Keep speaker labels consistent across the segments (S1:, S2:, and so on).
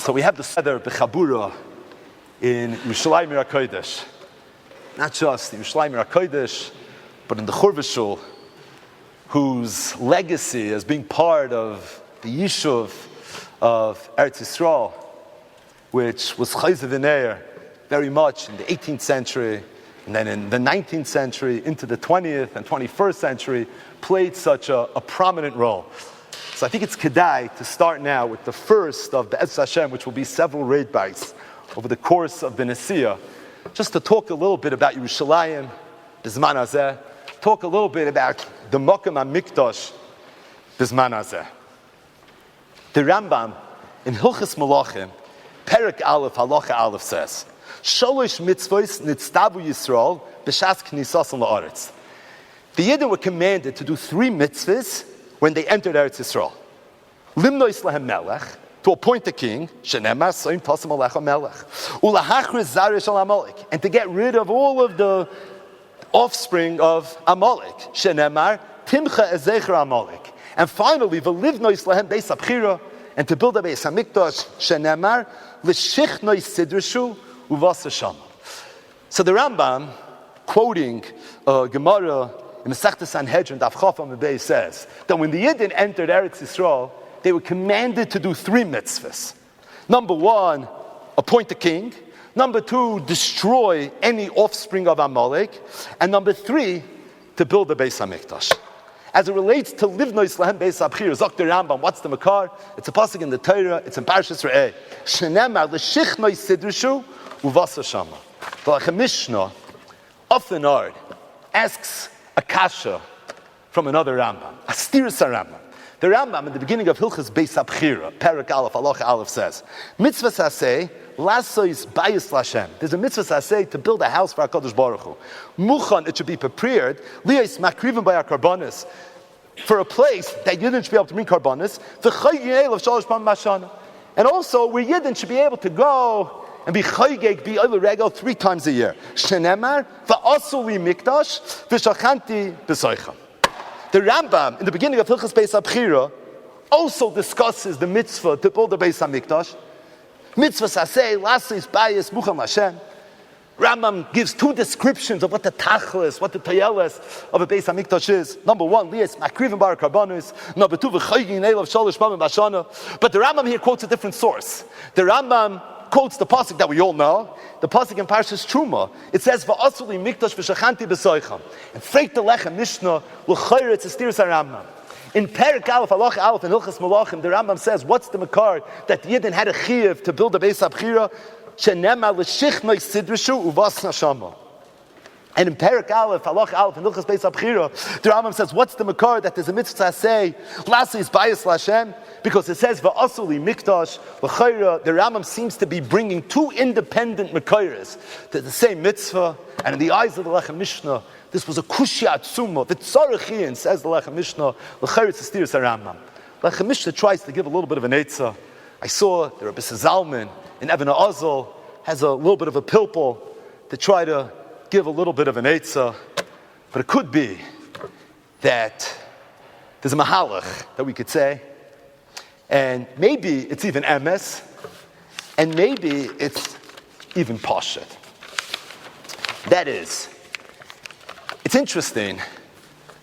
S1: So we have the Seder B'Chabura in Yerushalayim Ir HaKodesh. Not just in Yerushalayim Ir HaKodesh, but in the Churvashul, whose legacy as being part of the Yishuv of Eretz Yisrael, which was Chayzev V'Neir very much in the 18th century, and then in the 19th century, into the 20th and 21st century, played such a prominent role. So I think it's kedai to start now with the first of the Be'ez Hashem, which will be several raid bites over the course of the Nesiya, just to talk a little bit about Yerushalayim, Bizman Hazeh, talk a little bit about the Mokem HaMikdash, Bizman Hazeh. The Rambam in Hilchos Malachim, Perek Aleph, Halacha Aleph says, Sholosh mitzvos nitztavu Yisrael b'shas knisas la'aretz. The Yidden were commanded to do 3 mitzvahs when they entered Eretz Yisrael. Limnois lahem melech, to appoint a king, shenemar soim tasam alecha melech, ulahachriz zaresh al Amalek, and to get rid of all of the offspring of Amalek, shenemar timcha ezecher Amalek, and finally v'livnois lahem beis abchira, and to build a beis hamikdash, shenemar l'shichnois sidrishu uvasa shama. So the Rambam, quoting Gemara in Masechta Sanhedrin, Daf Chaf Amud Beis, says that when the Yidden entered Eretz Yisrael, they were commanded to do 3 mitzvahs. Number 1, appoint a king. Number 2, destroy any offspring of Amalek. And number 3, to build the Beis HaMikdash. As it relates to Livnois Lahem Beis Abchir, Zok the Rambam, what's the Makar? It's a pasuk in the Torah, it's in Parshas Re'eh. Shenemar l'shichnoi sidrishu uvasa shama. The Mishnah, often hard, asks a kasha from another Rambam, a stiris Rambam. The Rambam, in the beginning of Hilchos Beis Abchira, Perek Aleph, Halacha Aleph, says, Mitzvah saseh, lasois bayis l'Hashem. There's a mitzvah saseh to build a house for HaKadosh Baruch Hu. Muchan, it should be prepared, liyos makrivim by our karbonis, for a place that Yidden should be able to bring karbonis, v'chayyin of shalosh pam mashana. And also, where Yidden should be able to go and be chaygeg, be over regel 3 times a year. Shenemar, va'asuli mikdash, v'shachanti b'soichem. The Rambam, in the beginning of Hilchos Beis Abchira, also discusses the mitzvah to build the Beis HaMikdash. Mitzvah saseh, lasis, bayis, mucham Hashem. Rambam gives 2 descriptions of what the tachlis, what the tayeles of a Beis HaMikdash is. Number 1, liyas makrivim bar karbanos. Number 2, v'chaygin elav shalosh pamim b'shana. But the Rambam here quotes a different source. The Rambam quotes the pasuk that we all know, the pasuk in Parshas Truma. It says, "Va'asuli mikdash v'shachanti b'soicham." And Freit the Lechem Mishnah l'chayr it's a stiris Rambam. In Perek Aleph, Halacha Aleph, in Hilchos Malachim, the Rambam says, "What's the makar that the Yidden had a chiyuv to build a Beis Abchira? Shenemar l'shichnoi sidrishu uvas nashama." And in Perek Aleph, Halacha Aleph, in Hilchos Beis Abchira, the Rambam says, "What's the makar that there's a mitzvah say lasi is bayis l'Hashem?" Because it says va'asuli mikdash l'chayra. The Rambam seems to be bringing 2 independent makaras to the same mitzvah. And in the eyes of the Lechem Mishnah, this was a kushya atzuma. V'tzarachian, says the Lechem Mishnah, l'chayra tzestiris Rambam. Lechem Mishnah tries to give a little bit of an eitzah. I saw the Rebbe Zalman in Even HaOzel has a little bit of a pilpul to try to give a little bit of an eitzah. But it could be that there's a mahalach that we could say, and maybe it's even emes, and maybe it's even pashut. That is, it's interesting,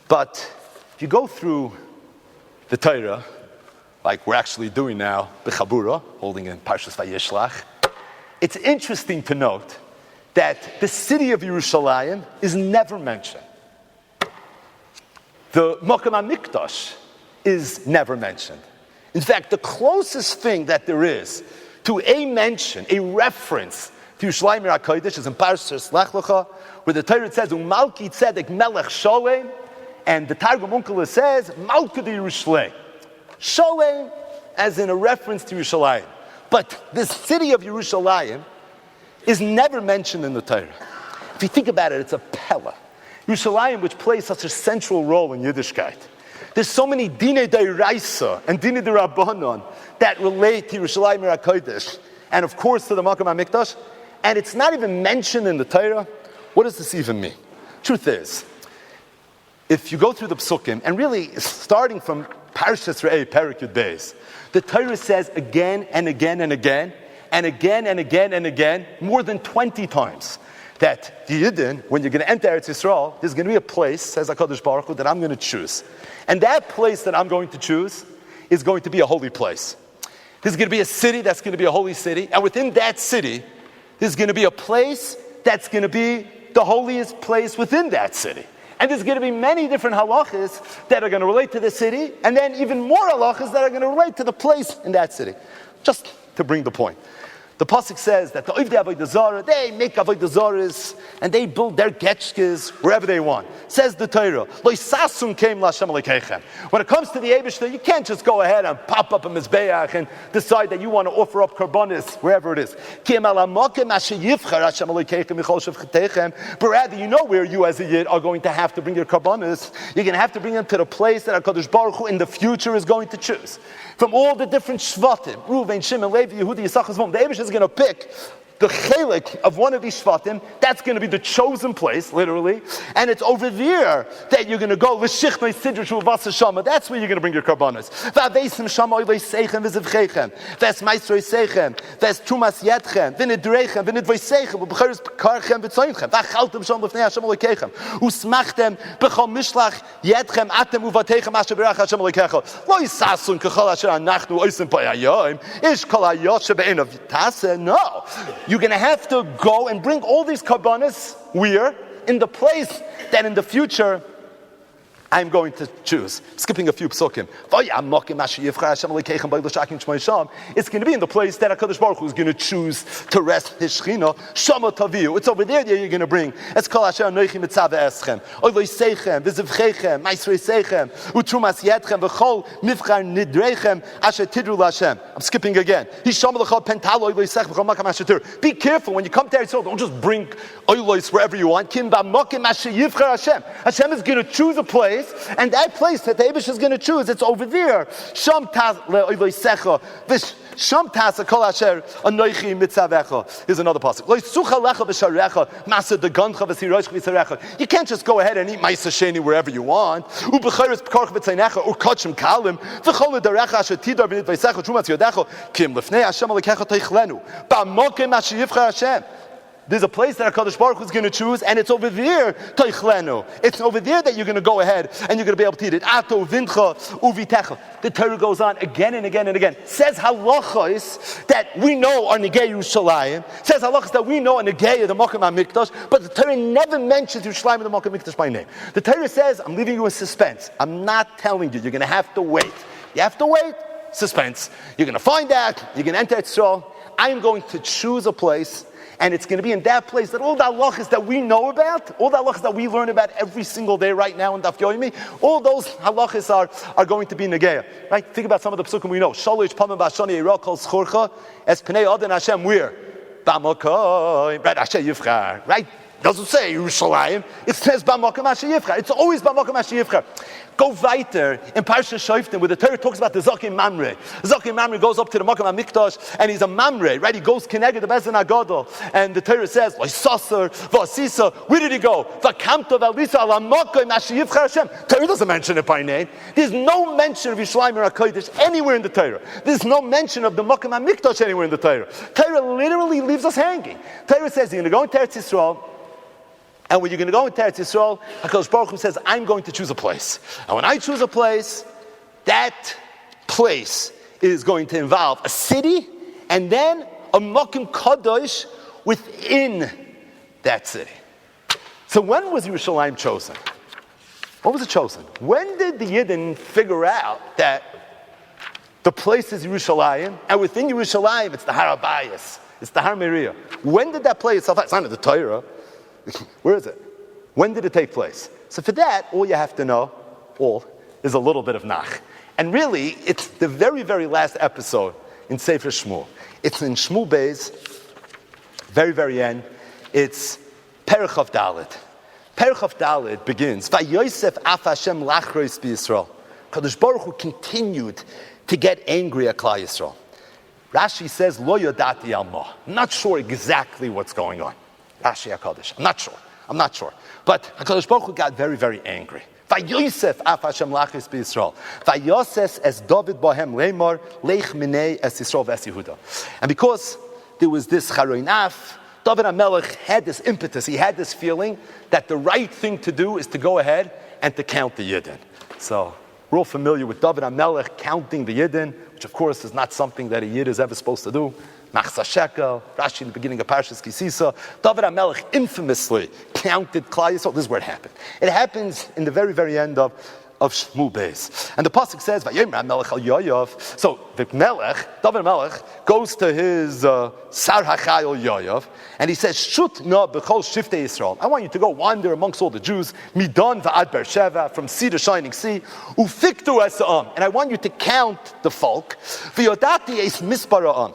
S1: but if you go through the Torah, like we're actually doing now, B'Chabura, holding in Parshas Vayishlach, it's interesting to note that the city of Yerushalayim is never mentioned. The Mokem HaMikdash is never mentioned. In fact, the closest thing that there is to a mention, a reference to Yerushalayim Ir HaKodesh is in Parshas Lech Lecha, where the Torah says, "Umalki tzedek melech sholem," and the Targum Onkelos says, "Malka de Yerushalayim." Sholem, as in a reference to Yerushalayim. But the city of Yerushalayim is never mentioned in the Torah. If you think about it, it's a pella. Yerushalayim, which plays such a central role in Yiddishkeit. There's so many dinei d'oraisa and dinei d'rabbanon that relate to Yerushalayim Ir HaKodesh, and of course to the Mokem HaMikdash, and it's not even mentioned in the Torah. What does this even mean? Truth is, if you go through the Psukim, and really starting from Parshas Re'eh, Perek Yud Beis, the Torah says again and again and again, and again and again and again, more than 20 times, that the Yidden, when you're going to enter Eretz Yisrael, there's going to be a place, says HaKadosh Baruch Hu, that I'm going to choose. And that place that I'm going to choose is going to be a holy place. There's going to be a city that's going to be a holy city, and within that city, there's going to be a place that's going to be the holiest place within that city. And there's going to be many different halachas that are going to relate to the city, and then even more halachas that are going to relate to the place in that city. Just to bring the point. The pasuk says that the Ovdei Avodah Zarah, they make Avodah Zarahs and they build their getchkes wherever they want. Says the Torah, Lo yisasum keim l'Hashem Elokeichem. When it comes to the Eibishter, you can't just go ahead and pop up a mizbeach and decide that you want to offer up karbanis wherever it is. But rather, you know where you as a Yid are going to have to bring your karbanis. You're going to have to bring them to the place that HaKadosh Baruch Hu in the future is going to choose. From all the different shvatim, Reuven, Shimon, Levi, Yehuda, Yisachar, Zvulun, the Eibishter is going to pick the chelik of one of these shvatim. That's going to be the chosen place, literally. And it's over there that you're going to go. L'shichtnoi sidr shuvasa shama. That's where you're going to bring your karbanos. V'aveisim shama oilei seichem v'zivcheichem. V'es maisroi seichem. V'es tumas yetchem. V'nidreichem. V'nidvoiseichem. V'b'cheres karchem v'tzoinchem. V'achaltem sham l'fnei Hashem Elokeichem. Usmachtem b'chol mishlach yetchem atem uvateichem asher berach Hashem Elokeichem. Lo yisasun k'chol asher anachnu oisim pa'ayayim. Ish kol hayot shebe'enav taseh. No. You're going to have to go and bring all these karbanos where? In the place that in the future I'm going to choose. Skipping a few psukim. It's going to be in the place that HaKadosh Baruch Hu is going to choose to rest His Shechina. Shama Taviu. It's over there that you're going to bring. It's Kol Asher Anochi Mitzaveh Eschem. Oivoi Seichem, V'zivcheichem, Maisrei Seichem, Utrumas Yetchem, V'chol Mivchar Nidreichem, Asher Tidru L'Hashem. I'm skipping again. Hisham L'chol Pentalo Oivoi Seichem, V'chol Makam Asher Tidru. Be careful when you come to Eretz Yisrael. Don't just bring oilos wherever you want. Kim Ba'mokim Asher Yivchar Hashem. Hashem is going to choose a place. And that place that the Eibush is going to choose, it's over there. Sham tas le'oivoisecha, sham tas kol asher anoichi mitzavecha. Here's another pasuk. Lo yisucha lecha v'sharecha, masa degancha v'sirosh v'sarecha. You can't just go ahead and eat ma'isa sheni wherever you want. U'b'chayres b'karch v'tzaynecha, u'kachim kalim, v'chol l'darecha asher tidar v'nidvaisecha, trumas yodecha, kim lefnei Hashem alekecha teichlenu, ba'mokim asher yivchar Hashem. There's a place that HaKadosh Baruch Hu is going to choose, and it's over there, Toichlenu. It's over there that you're going to go ahead, and you're going to be able to eat it. Ato, Vincha, Uvitecha. The Torah goes on again and again and again. Says halachos that we know are Negei Yerushalayim. Says halachos that we are Negei the Mokem HaMikdash, but the Torah never mentions Yerushalayim and the Mokem HaMikdash by name. The Torah says, I'm leaving you in suspense. I'm not telling you. You're going to have to wait. You have to wait. Suspense. You're going to find out. You're going to enter Yisrael. I'm going to choose a place. And it's going to be in that place that all the halachas that we know about, all the halachas that we learn about every single day right now in Daf Yomi, all those halachas are going to be negeya. Right? Think about some of the psukim we know. Shalosh pamim b'ashani yirah kol schorcha es pnei adon Hashem where? B'makom, right? Asher yivchar, right? Doesn't say Yerushalayim. It says b'makom asher yivchar. It's always b'makom asher yivchar. Go weiter in Parsha Shoftim, where the Torah talks about the Zakim Mamre. Zakim Mamre goes up to the Mokem HaMikdash, and he's a Mamre, right? He goes Keneged the Bezdin HaGadol, and the Torah says, V'sasar, V'asisa. Where did he go? V'kamto v'alisa ala Mokem asher yivchar Hashem. Torah doesn't mention it by name. There's no mention of Yerushalayim or HaKodesh anywhere in the Torah. There's no mention of the Mokem HaMikdash anywhere in the Torah. Torah literally leaves us hanging. Torah says, you're going to go into Eretz Yisrael, and when you're going to go into Eretz Yisrael, HaKadosh Baruch Hu says, I'm going to choose a place. And when I choose a place, that place is going to involve a city and then a Mokim Kadosh within that city. So when was Yerushalayim chosen? When was it chosen? When did the Yidden figure out that the place is Yerushalayim, and within Yerushalayim it's the Har HaBayis, it's the Har Moriah? When did that play itself out? It's not in the Torah. Where is it? When did it take place? So for that, all you have to know, is a little bit of Nach. And really, it's the very, very last episode in Sefer Shmuel. It's in Shmuel Beis, very, very end. It's Perek Chav Dalet. Perek Chav Dalet begins, Vayosef af Hashem lachrois b'Yisrael. Kadosh Baruch Hu continued to get angry at Klal Yisrael. Rashi says, Lo yodati al ma. I'm not sure exactly what's going on. Rashi HaKadosh. I'm not sure. But HaKadosh Baruch Hu got very, very angry. Vayosef af Hashem lachis b'Yisrael. Vayoses es David bohem leimar leich minei es Yisrael ves Yehuda. And because there was this charoinaf, David HaMelech had this impetus. He had this feeling that the right thing to do is to go ahead and to count the Yidden. So we're all familiar with David HaMelech counting the Yidden, which of course is not something that a Yid is ever supposed to do. Machzah Shekel, Rashi in the beginning of Parshas Kisisa. David HaMelech infamously counted Klal Yisrael. This is where it happened. It happens in the very, very end of Shmuel Beis. And the pasuk says, "Vayomer HaMelech al Yoav." So the Melech, David HaMelech, goes to his Sar HaChayil Yoav, and he says, "Shut na b'chol shiftei Yisrael." I want you to go wander amongst all the Jews, Midon va'ad Beersheva, from sea to shining sea, ufiktu esa'am, and I want you to count the folk. V'yodati es mispar ha'am.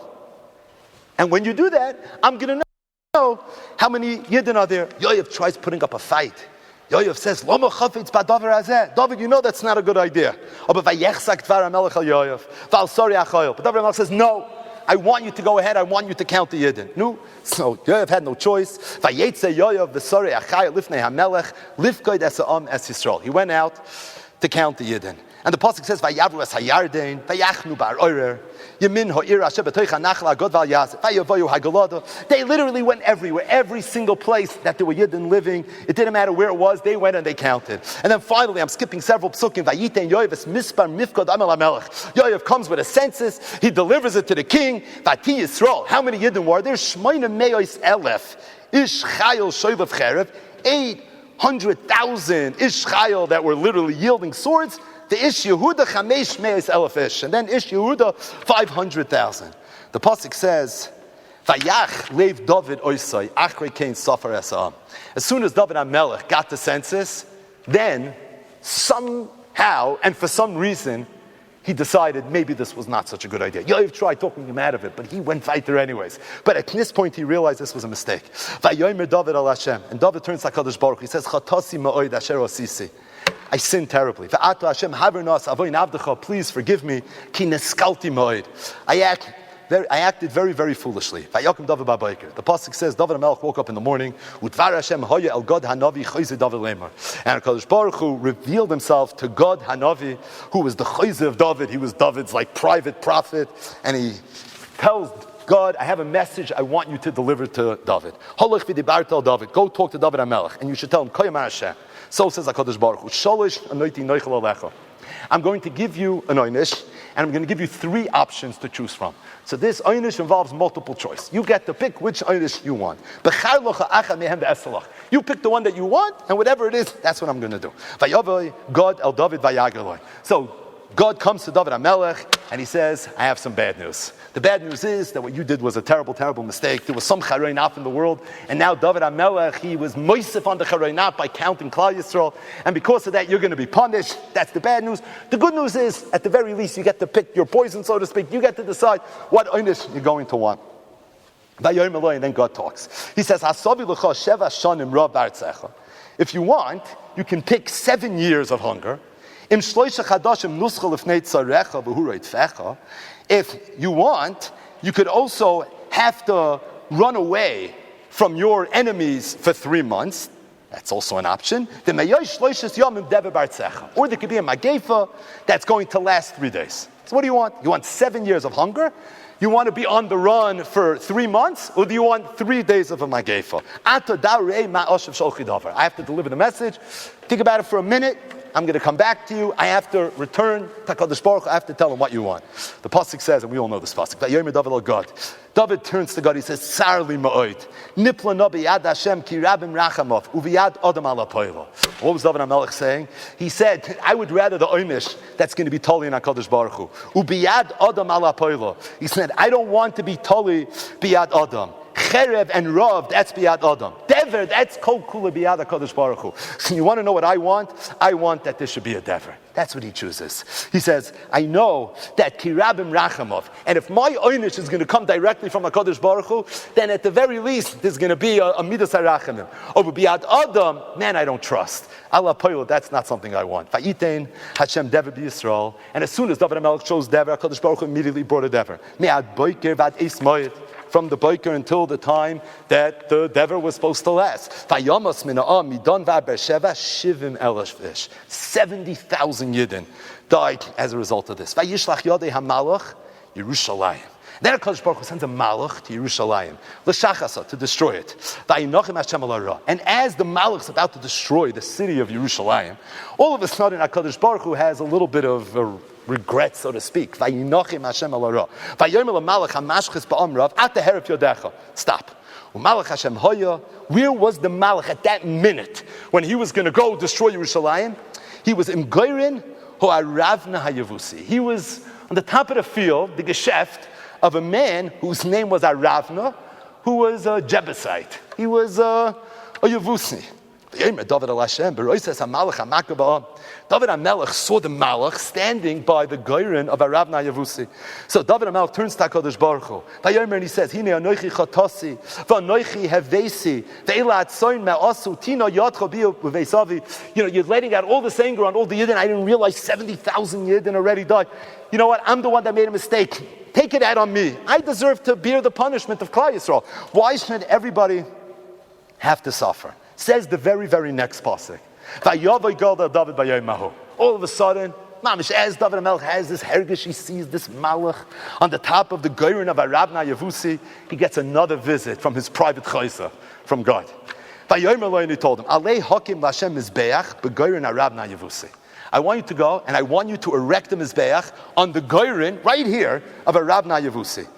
S1: And when you do that, I'm going to know how many Yidden are there. Yoav tries putting up a fight. Yoav says, Lama chafetz ba'davar hazeh. David, you know that's not a good idea. But David HaMelech says, no, I want you to go ahead. I want you to count the Yidden. No. So Yoav had no choice. He went out to count the Yidden. And the pasuk says, "Vayavru es hayarden, vayachnu bar orer, yamin ha'ir asher b'toicha nachla agod val yazeh, vayavoyu hagalada." They literally went everywhere, every single place that there were Yidden living. It didn't matter where it was. They went and they counted. And then finally, I'm skipping several psukim. Vayiten Yoav es mispar mifkod amel hamelech. Yoav comes with a census. He delivers it to the king. Vati Yisrael. How many Yidden were there? Shmoina me'os elef ish chayil shoylev cherev. 800,000 ish chayil that were literally yielding swords. The Ish Yehuda Chamesh Meis Elef Ish, and then Ish Yehuda 500,000. The pasuk says, "Vayach leiv David oisai achrei kein safar esam." As soon as David HaMelech got the census, then somehow and for some reason he decided maybe this was not such a good idea. Yoav tried talking him out of it, but he went fighter anyways. But at this point he realized this was a mistake. Vayomer David al Hashem, and David turns to HaKadosh Baruch Hu. He says, "Chatasi ma'od asher osisi." I sinned terribly. Please forgive me. I acted very, very foolishly. The pasuk says, David HaMelech woke up in the morning, and HaKadosh Baruch Hu revealed himself to God Hanavi, who was the Chayze of David. He was David's private prophet, and he tells God, I have a message I want you to deliver to David. Go talk to David HaMelech, and you should tell him, so says HaKadosh Baruch Hu, I'm going to give you an oynish, and I'm going to give you 3 options to choose from. So this oynish involves multiple choice. You get to pick which oynish you want. You pick the one that you want, and whatever it is, that's what I'm going to do. God el David vayagaloi. So God comes to David HaMelech, and he says, I have some bad news. The bad news is that what you did was a terrible, terrible mistake. There was some charoinaf in the world, and now David HaMelech, he was moisef on the charoinaf by counting Klal Yisrael, and because of that, you're going to be punished. That's the bad news. The good news is, at the very least, you get to pick your poison, so to speak. You get to decide what oynish you're going to want. And then God talks. He says, if you want, you can pick 7 years of hunger. If you want, you could also have to run away from your enemies for 3 months. That's also an option. Or there could be a magefa that's going to last 3 days. So what do you want? You want 7 years of hunger? You want to be on the run for 3 months? Or do you want 3 days of a magefa? I have to deliver the message. Think about it for a minute. I'm going to come back to you. I have to return to HaKadosh Baruch Hu. I have to tell him what you want. The pasuk says, and we all know this pasuk, David turns to God. He says, Sarli ma'od, nipla na b'yad Hashem ki rabim rachamov, uv'yad adam ala poilo. What was David HaMelech saying? He said, I would rather the oynish that's going to be totally in HaKadosh Baruch Hu. Uv'yad adam ala poilo. He said, I don't want to be totally b'yad adam. Cherev and Rav, that's biyad Adam. Dever, that's kol kula biyad HaKadosh Baruch Hu. So you want to know what I want? I want that there should be a dever. That's what he chooses. He says, I know that kirabim rachamov, and if my oynish is going to come directly from HaKadosh Baruch Hu, then at the very least, there's going to be a midas harachamim. Over biyad Adam, man, I don't trust. Allah poyel, that's not something I want. Vayitein Hashem dever b'Yisrael, and as soon as David HaMelech chose dever, HaKadosh Baruch Hu immediately brought a dever. Me'ad boiker vad eis moed. from the Boker until the time that the Dever was supposed to last. 70,000 Yidden died as a result of this. Vayishlach Yodei HaMalach Yerushalayim. Then HaKadosh Baruch Hu sends a malach to Yerushalayim, l'shachasa, to destroy it. And as the malach's about to destroy the city of Yerushalayim, all of a sudden HaKadosh Baruch Hu has a little bit of a regret, so to speak. Vayinochim Hashem al hara. Vayomer l'malach hamashchis ba'amrav at the herif yodecha. Stop. U'malach Hashem hoya. Where was the malach at that minute when he was going to go destroy Yerushalayim? He was in Geirin ho'aravna hayavusi. He was on the top of the field, the geschäft, of a man whose name was Aravna, who was a Jebusite. He was a Yavusi. David HaMelech saw the Malach standing by the Geirin of Aravna Yavusi. So David HaMelech turns to HaKadosh Baruch Hu. And he says, Hine anoichi chatosi, v'anoichi hevesi, ve'ela atzoin me'asu, tino yadcha bi v'veisavi. You're letting out all this anger on all the Yidden. I didn't realize 70,000 Yidden already died. You know what? I'm the one that made a mistake. Take it out on me. I deserve to bear the punishment of Klal Yisrael. Why should everybody have to suffer? Says the very, very next pasuk. All of a sudden, Mamish, as David HaMelech has this hergish, he sees this malach on the top of the Geirin of Aravna Yavusi. He gets another visit from his private chaysa, from God. And he told him, Alei hakim l'Hashem mizbeach b'Geirin Aravna Yavusi. I want you to go and I want you to erect a mizbeach on the Geirin right here of Aravna Yavusi.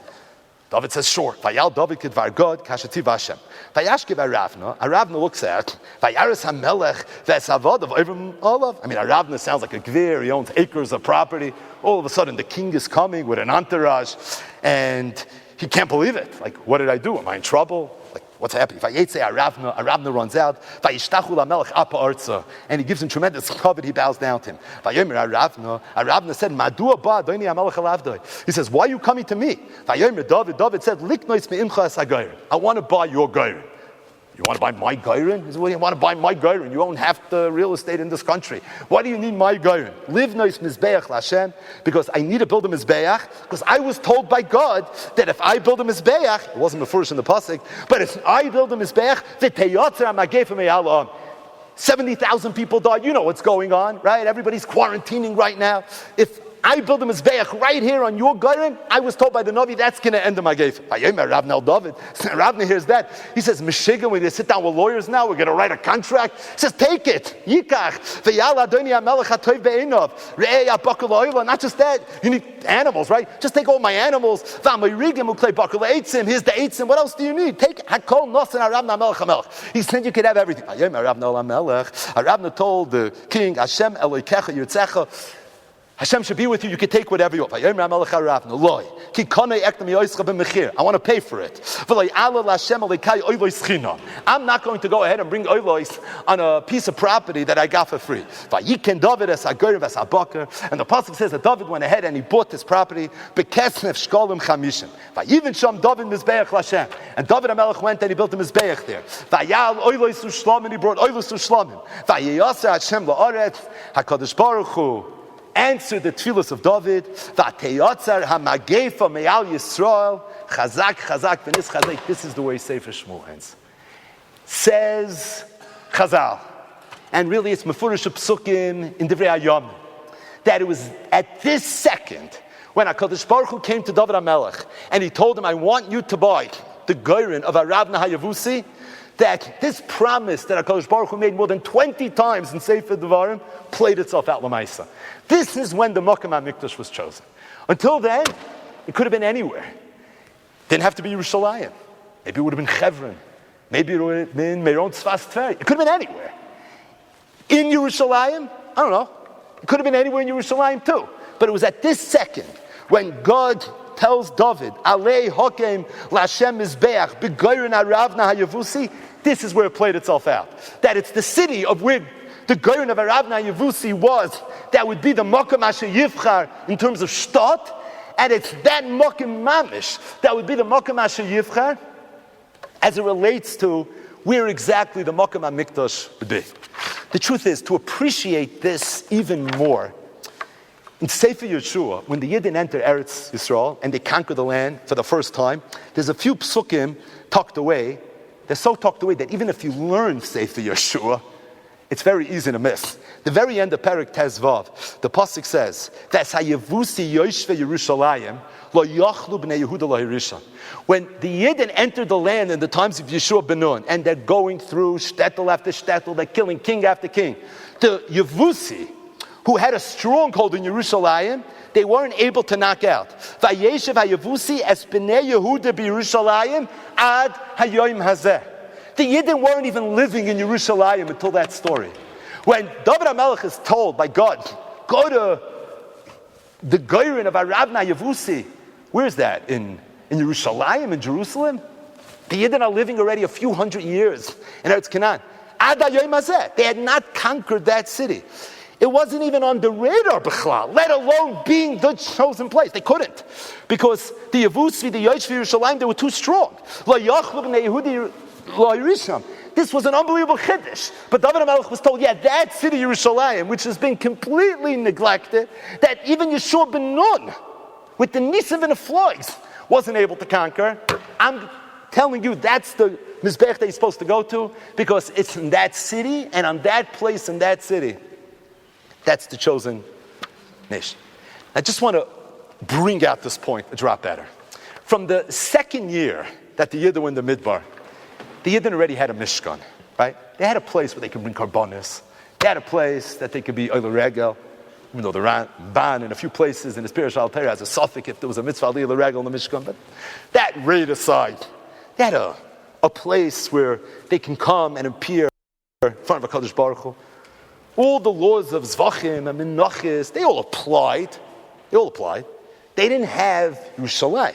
S1: David says, sure. Vayal David kedvar God kashativ Hashem. Vayashkiv Aravna looks at Vayaris HaMelech v'esavad of Avram Olav. I mean, Aravna sounds like a gvir. He owns acres of property. All of a sudden, the king is coming with an entourage, and he can't believe it. Like, what did I do? Am I in trouble? Like, what's happening? Vayetze Aravna runs out. Vayishtachu lamelech apa arza, and he gives him tremendous covet. He bows down to him. Vayomer Aravna said, Madua ba doini hamelech alavdoi. He says, why are you coming to me? Vayomer David said, Liknois me'imcha es hageirin. I want to buy your geirin. You want to buy my geirin? He said, well, you want to buy my geirin? You own half the real estate in this country. Why do you need my geirin? Live nois mizbeach l'Hashem, because I need to build a mizbeach, because I was told by God that if I build a mizbeach, it wasn't the first in the pasuk, but if I build a mizbeach, v'teyotzer ha'magef me'al 70,000 people died. You know what's going on, right? Everybody's quarantining right now. If I build a mizbeach right here on your Geirin, I was told by the Navi that's going to end the Magef. Ravna hears that. He says, Meshiga, we're going to sit down with lawyers now, we're going to write a contract. He says, take it. Yikach. Not just that, you need animals, right? Just take all my animals. Here's the eitzim. What else do you need? Take Hakol Nosan Aravna Melech HaMelech. He said you could have everything. Ravna told the king, Hashem Elokecha Yirtzecha, Hashem should be with you. You can take whatever you want. I want to pay for it. I'm not going to go ahead and bring oilos on a piece of property that I got for free. And the pasuk says that David went ahead and he bought this property. And David HaMelech went and he built a mizbeach there. And he brought oilos to Shlamim. HaKadosh Baruch Hu answered the tefillos of David. V'ateyotzar hamagefa me'al Yisrael chazak chazak v'nis chazak. This is the way Sefer Shmuel ends. Says Chazal, and really it's mefurish psukim in Divrei Hayom, that it was at this second when HaKadosh Baruch Hu came to David HaMelech and he told him, I want you to buy the Geirin of Aravna Hayavusi, that this promise that HaKadosh Baruch Hu made more than 20 times in Sefer Devarim played itself out l'maisa. This is when the Makom HaMikdash was chosen. Until then, it could have been anywhere. Didn't have to be Yerushalayim. Maybe it would have been Chevron. Maybe it would have been Meron Tzfas Tvei. It could have been anywhere. In Yerushalayim, I don't know. It could have been anywhere in Yerushalayim too. But it was at this second when God tells David, Alei Hakem l'Hashem Mizbeach b'Geirin Aravna Hayavusi, this is where it played itself out. That it's the city of where the Geirin of Aravna Yavusi was, that would be the Makom Asher Yivchar in terms of Shtat, and it's that Makom Mamish that would be the Makom Asher Yivchar as it relates to where exactly the Makom HaMikdash would be. The truth is, to appreciate this even more, In Sefer Yeshua, when the Yidden enter Eretz Yisrael and they conquer the land for the first time, there's a few psukim tucked away. They're so tucked away that even if you learn Sefer Yeshua, it's very easy to miss. The very end of Perek Tezvav, the pasuk says, "V'asayevusi yoshve Yerushalayim lo yachlu b'nei Yehuda lo hirisha." When the Yidden entered the land in the times of Yeshua ben Nun, and they're going through shtetl after shtetl, they're killing king after king, the Yevusi, who had a stronghold in Yerushalayim, they weren't able to knock out. Vayeshev haYevusi es b'nei Yehuda b'Yerushalayim ad hayoyim hazeh. The Yidden weren't even living in Yerushalayim until that story. When David HaMelech is told by God, go to the Goyrin of Arabna Yevusi, where's that? In Yerushalayim, in Jerusalem? The Yidden are living already a few hundred years in Eretz Canaan. Ad hayoyim hazeh. They had not conquered that city. It wasn't even on the radar, b'chlal, let alone being the chosen place. They couldn't. Because the Yevusi, the Yosh Yerushalayim, they were too strong. This was an unbelievable chiddush. But David HaMelech was told, that city Yerushalayim, which has been completely neglected, that even Yeshua ben Nun, with the Nisim and the Floids, wasn't able to conquer. I'm telling you, that's the Mizbech that he's supposed to go to, because it's in that city, and on that place in that city, that's the chosen nation. I just want to bring out this point a drop better. From the second year that the Yidden were in the Midbar, the Yidden already had a Mishkan, right? They had a place where they could bring karbonis. They had a place that they could be Oil Regel, even though the Ramban in a few places in the spiritual Alter has a suffix if there was a mitzvah Oil Regel in the Mishkan. But that raid aside, they had a place where they can come and appear in front of HaKadosh Baruch Hu. All the laws of Zvachim and Menachis, they all applied. They didn't have Yerushalayim.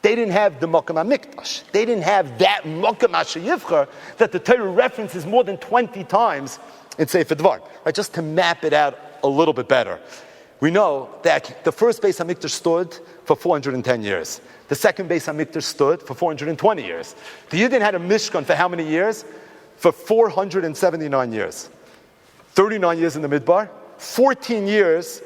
S1: They didn't have the Makam HaMikdash. They didn't have that Makam HaSheyivcha that the Torah references more than 20 times in Sefer Dvar. Right, just to map it out a little bit better. We know that the first Beis HaMikdash stood for 410 years. The second Beis HaMikdash stood for 420 years. The Yidden had a Mishkan for how many years? For 479 years. 39 years in the Midbar, 14 years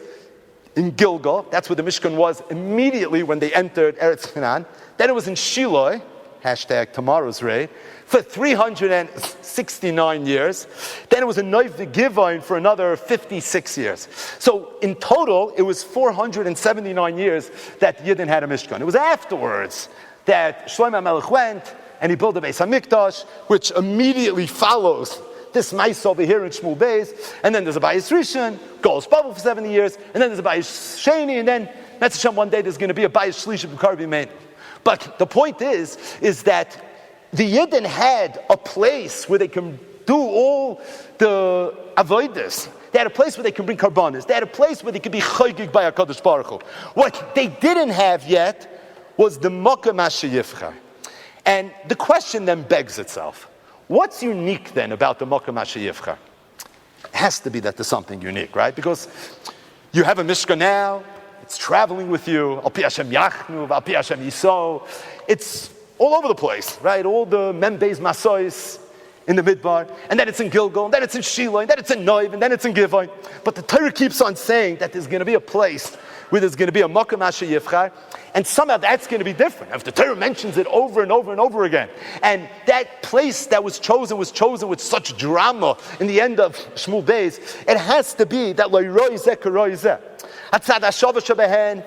S1: in Gilgal. That's where the Mishkan was immediately when they entered Eretz Canaan. Then it was in Shiloh, hashtag tomorrow's raid, for 369 years. Then it was in Noiv Givon for another 56 years. So in total, it was 479 years that Yidden had a Mishkan. It was afterwards that Shlomo HaMelech went and he built the Beis HaMikdash, which immediately follows this mice over here in Shmuel Beis, and then there's a Bayis Rishon, goes bubble for 70 years, and then there's a Bayis Sheni, and then that's Hashem, one day there's going to be a Bayis Shlish of Karbi Main. But the point is that the Yidden had a place where they can do all the avodas. They had a place where they can bring karbanis. They had a place where they could be chaygig by HaKadosh Baruch Hu. What they didn't have yet was the Makam HaSheyivcha. And the question then begs itself. What's unique then about the Makam HaSheyivcha? It has to be that there's something unique, right? Because you have a Mishkan now, it's traveling with you, Al Pi Hashem Yachnu, Al Pi Hashem Yiso. It's all over the place, right? All the Membeis Masois in the Midbar, and then it's in Gilgal, and then it's in Shiloh, and then it's in Noiv, and then it's in Givon. But the Torah keeps on saying that there's going to be a place where there's going to be a Makam HaSheyivcha, and somehow that's going to be different. If the Torah mentions it over and over and over again, and that place that was chosen with such drama in the end of Shmuel Beis, it has to be that Lo'iroi Zeh Karoi Zeh. Hatzad HaShavah Shebehen,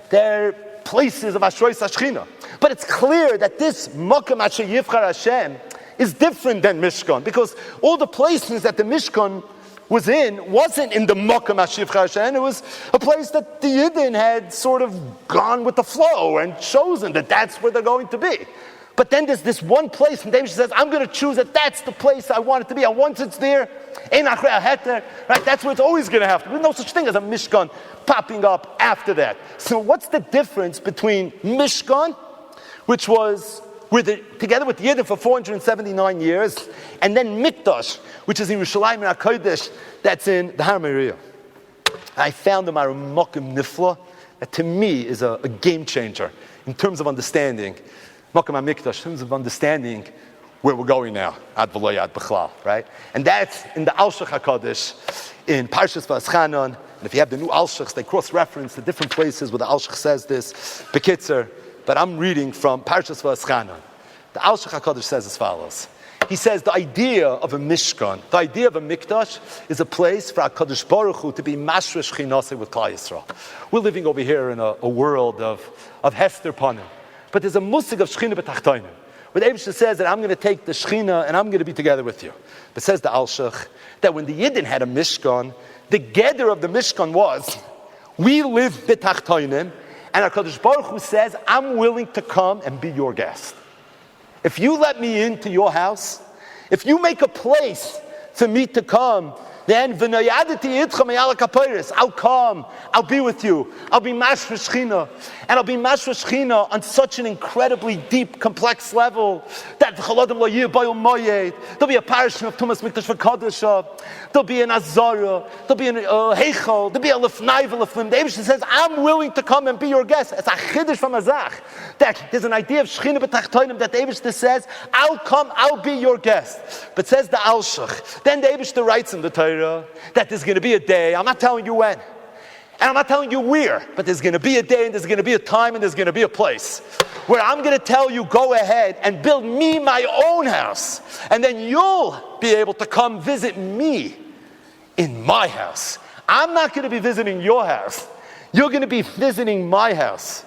S1: they're places of Ashrois HaShechina. But it's clear that this Makam HaSheyivcha Hashem is different than Mishkan, because all the places that the Mishkan wasn't in the Makam HaSheyivcha Hashem. It was a place that the Yidden had sort of gone with the flow and chosen that that's where they're going to be. But then there's this one place, and David says, I'm going to choose that that's the place I want it to be. And once it's there, right, that's where it's always going to have to be. There's no such thing as a Mishkan popping up after that. So what's the difference between Mishkan, which was together with the Yidden for 479 years, and then Mikdash, which is in Yerushalayim and HaKodesh, that's in the Har Moriah. I found the Makom Nifla, that to me is a game changer in terms of understanding Makam HaMikdash, in terms of understanding where we're going now, Ad V'lo Yad B'chlal, right? And that's in the Alshach HaKadosh, in Parshas V'aschanon. And if you have the new Alshachs, they cross-reference the different places where the Alshach says this, Bekitzer. But I'm reading from Parshas V'aschanon. The Alshach HaKadosh says as follows. He says the idea of a Mishkan, the idea of a Mikdash, is a place for HaKadosh Baruch Hu to be Mashresh Chinasei with Klal Yisrael. We're living over here in a world of Hester Panim. But there's a musig of Shechina B'tachtonim, where the Eibishter says that I'm going to take the Shechina and I'm going to be together with you. But says the Alshach, that when the Yidden had a Mishkan, the gather of the Mishkan was, we live B'tachtonim, and HaKadosh Baruch Hu says, I'm willing to come and be your guest. If you let me into your house, if you make a place for me to come, then I'll come, I'll be with you, I'll be Mashresh Shechina, and I'll be Mashresh Shechina on such an incredibly deep, complex level that there'll be a parashim of Tumas Mikdash for Kaddish, there'll be an Azara, there'll be an Heichel, there'll be a Lefnai V'Leflim. The Eibishter says, I'm willing to come and be your guest. It's a chiddush from Azach. That there's an idea of Shechina B'tachtonim that the Eibishter says, I'll come, I'll be your guest. But says the Alshach, then the Eibishter writes in the Torah that there's going to be a day, I'm not telling you when, and I'm not telling you where, but there's going to be a day and there's going to be a time and there's going to be a place where I'm going to tell you, go ahead and build me my own house, and then you'll be able to come visit me in my house. I'm not going to be visiting your house. You're going to be visiting my house.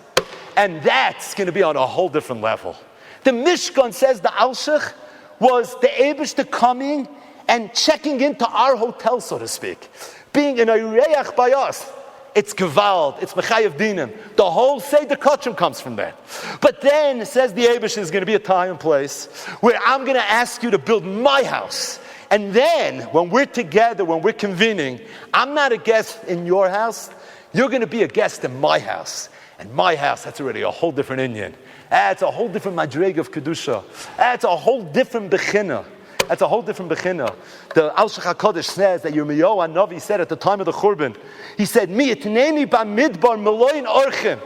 S1: And that's going to be on a whole different level. The Mishkan, says the Alshach, was the Eibishter coming and checking into our hotel, so to speak. Being an Oreach by us. It's Gewalt, it's Mechayev Dinim. The whole Seder Kachim comes from that. But then, says the Eibishter, is going to be a time and place where I'm going to ask you to build my house. And then, when we're together, when we're convening, I'm not a guest in your house. You're going to be a guest in my house. And my house, that's already a whole different Inyan. That's a whole different Madreg of Kedusha. That's a whole different Bechina. That's a whole different Bechina. The Alshach HaKadosh says that Yirmiyahu HaNavi said at the time of the Churban, he said, Mi etneni b'midbar meloin orchim.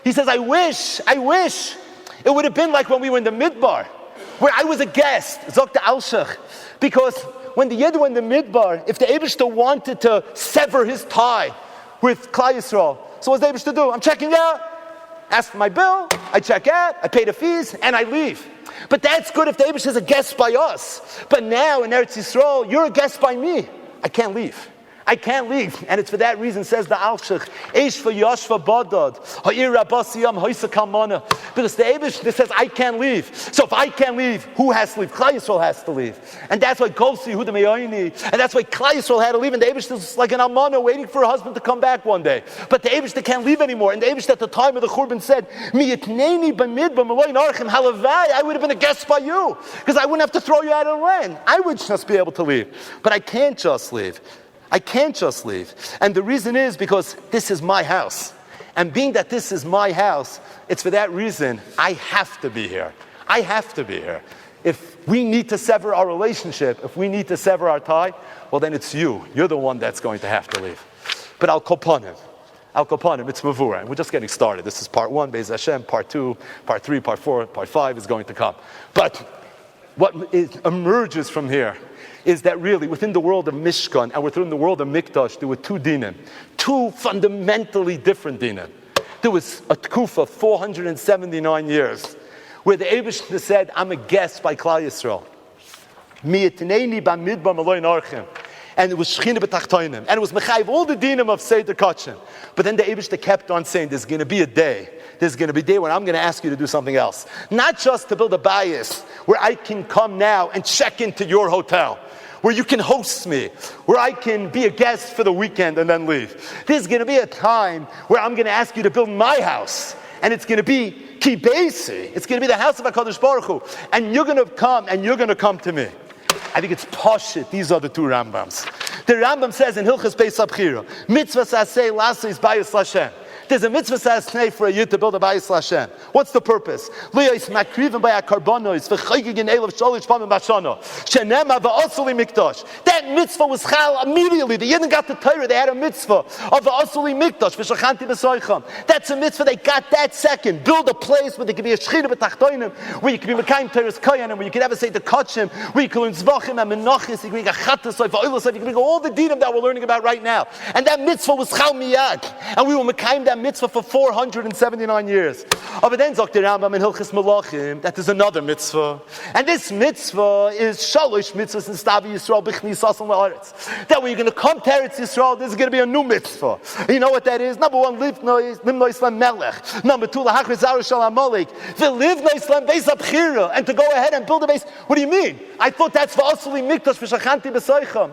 S1: He says, I wish it would have been like when we were in the Midbar, where I was a guest, Zok the Alshach. Because when the Yid were in the Midbar, if the Eibishter wanted to sever his tie with Klal Yisrael, so what's the Eibishter do? I'm checking out, ask for my bill, I check out, I pay the fees, and I leave. But that's good if the Eibishter is a guest by us. But now in Eretz Yisrael, you're a guest by me. I can't leave. I can't leave. And it's for that reason, says the Alshach, Eish v'yashva badad, ha'ir rabasiyam ha'isa kalmana. Because the Eibishter says, I can't leave. So if I can't leave, who has to leave? Klal Yisrael has to leave. And that's why Kosi Yehuda Me'ayni, and that's why Klal Yisrael had to leave. And the Eibishter is like an almana waiting for her husband to come back one day. But the Eibishter can't leave anymore. And the Eibishter at the time of the Churban said, Mi yitneni b'midbar meloin archim halavai. I would have been a guest by you. Because I wouldn't have to throw you out of the land. I would just be able to leave. But I can't just leave. I can't just leave. And the reason is because this is my house. And being that this is my house, it's for that reason I have to be here. I have to be here. If we need to sever our relationship, if we need to sever our tie, well then it's you. You're the one that's going to have to leave. But Al Kopanim, it's Mavura. And we're just getting started. This is part 1, Be'ez Hashem, part 2, part 3, part 4, part 5 is going to come. But what emerges from here is that really within the world of Mishkan and within the world of Mikdash, there were two dinim, two fundamentally different dinim. There was a tkufa, 479 years, where the Eibishter said, I'm a guest by Klal Yisrael. Mi'etneni b'midbar meloin archim. And it was Shechina B'tachtonim. And it was Mechayev, all the dinim of Seder Kachim. But then the Eibishter kept on saying, there's going to be a day. There's going to be a day when I'm going to ask you to do something else. Not just to build a bias where I can come now and check into your hotel, where you can host me, where I can be a guest for the weekend and then leave. There's going to be a time where I'm going to ask you to build my house. And it's going to be Ki Beisi. It's going to be the house of HaKadosh Baruch Hu. And you're going to come and you're going to come to me. I think it's Pashit. These are the two Rambams. The Rambam says in Hilchas Beis Abchira, Mitzvah Sasei Lasa is Bayis Lashem. There's a mitzvah sasnei for a yid to build a bayis Lashem. What's the purpose? Liyos makriven by a karbonos v'chaygigin elav sholish pamim bashana shenema va'osuli mikdash. That that mitzvah was chal immediately. The Yidden got the Torah, they had a mitzvah of the Asuli Mikdash, v'shachanti b'soicham. That's a mitzvah they got that second. Build a place where there could be a shechina b'tachtoinim, where you could be mekayim Torah's koyanim, where you could ever say the kachim, where you could learn zvachim and menachis, you could make a chatasoi, v'oilosoi, you could make all the dinim that we're learning about right now. And that mitzvah was chal miyad. And we were mekayim that mitzvah for 479 years. But then Zok the Rambam in Hilchis Malachim, that is another mitzvah. And this mitzvah is shalosh mitzvahs in Stavi Yisrael, Bichni Sasson La'aretz. That when you're going to come to Eretz Yisrael, this is going to be a new mitzvah. You know what that is? Number one, Limno Islam Melech. Number two, Lahachri Zaru Shal HaMolek. V'livno Islam Beis HaBchira. And to go ahead and build a base. What do you mean? I thought that's V'asuli Mikdash V'shachanti B'soicham.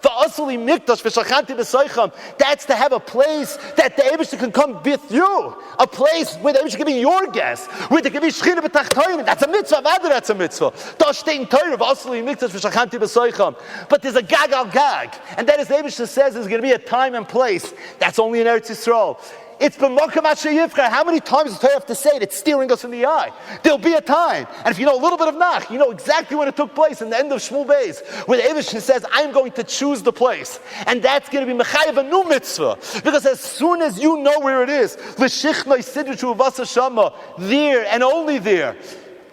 S1: V'asuli Mikdash V'shachanti B'soicham. That's to have a place that the Eibusher can come with you. A place where the Eibusher can be your guest. Where there can be Shechina B'tachtoinim. That's a mitzvah. V'adar, that's a mitzvah. Das steht in Torah. V'asuli Mikdash V'shachanti B'soicham. But there's a gag al gag. And that is the Eibusher says there's going to be a time and place. That's only in Eretz Yisrael. It's b'mokum asher yivchar. How many times does Torah have to say it? It's staring us in the eye. There'll be a time. And if you know a little bit of Nach, you know exactly when it took place in the end of Shmuel Beis, where the Eibusher says, I'm going to choose the place. And that's going to be mechayev a new mitzvah. Because as soon as you know where it is, l'shichna yisidru v'asa shama, there and only there.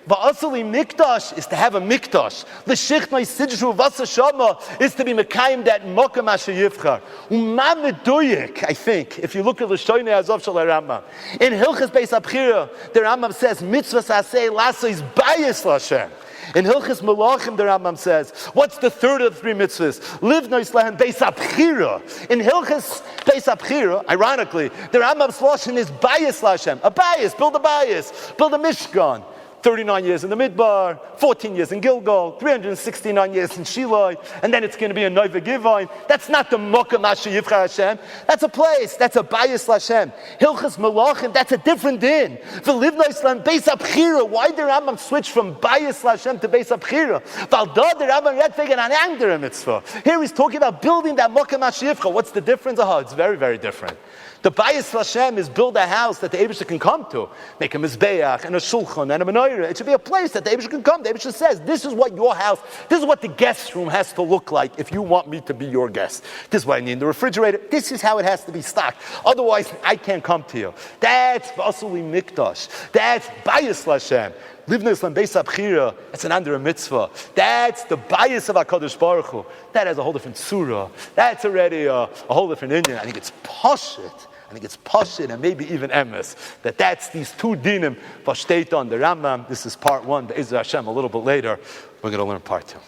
S1: Va'asuli mikdash is to have a mikdash. L'shichna yisidru v'asa shama is to be mekayim that mokum asher yivchar. Uma meduyik, I think, if you look at l'shoynei azov shel Rambam. In Hilchas Beis HaBchira, the Rambam says, mitzvah saseh lasa is bayis l'Hashem. In Hilchas Malachim, the Rambam says, what's the third of the three mitzvahs? Live nois lehem Beis HaBchira. In Hilchas Beis HaBchira, ironically, the Rambam's lashon is bayis l'Hashem. A bayis, build a bayis, build a mishkan. 39 years in the Midbar, 14 years in Gilgal, 369 years in Shiloh, and then it's going to be a Nova Givon. That's not the Mokum Asher Yivchar Hashem. That's a place. That's a Bayis Hashem. Hilchas Malachim, that's a different din. V'livno Islam Beis HaBchira. Why did Rambam switch from Bayis Hashem to Beis HaBchira? V'aldad the Rambam red figure an anger mitzvah. Here he's talking about building that Mokum Asher Yivchar. What's the difference? Oh, it's very, very different. The Bayis Hashem is build a house that the Eibusher can come to. Make a mizbeach and a shulchan and a menorah. It should be a place that the Eibusher can come. The Eibusher says, this is what your house, this is what the guest room has to look like if you want me to be your guest. This is what I need in the refrigerator. This is how it has to be stocked. Otherwise, I can't come to you. That's V'asuli Mikdash. That's Bayis Hashem. Livnei Islam Beis HaBchira, it's an under a mitzvah. That's the bias of HaKadosh Baruch Hu. That has a whole different surah. That's already a whole different Indian. I think it's pashit. And maybe even emes. That's these two dinim, vashteit on the Rambam. This is part one, Be'ezer Hashem, a little bit later. We're going to learn part two.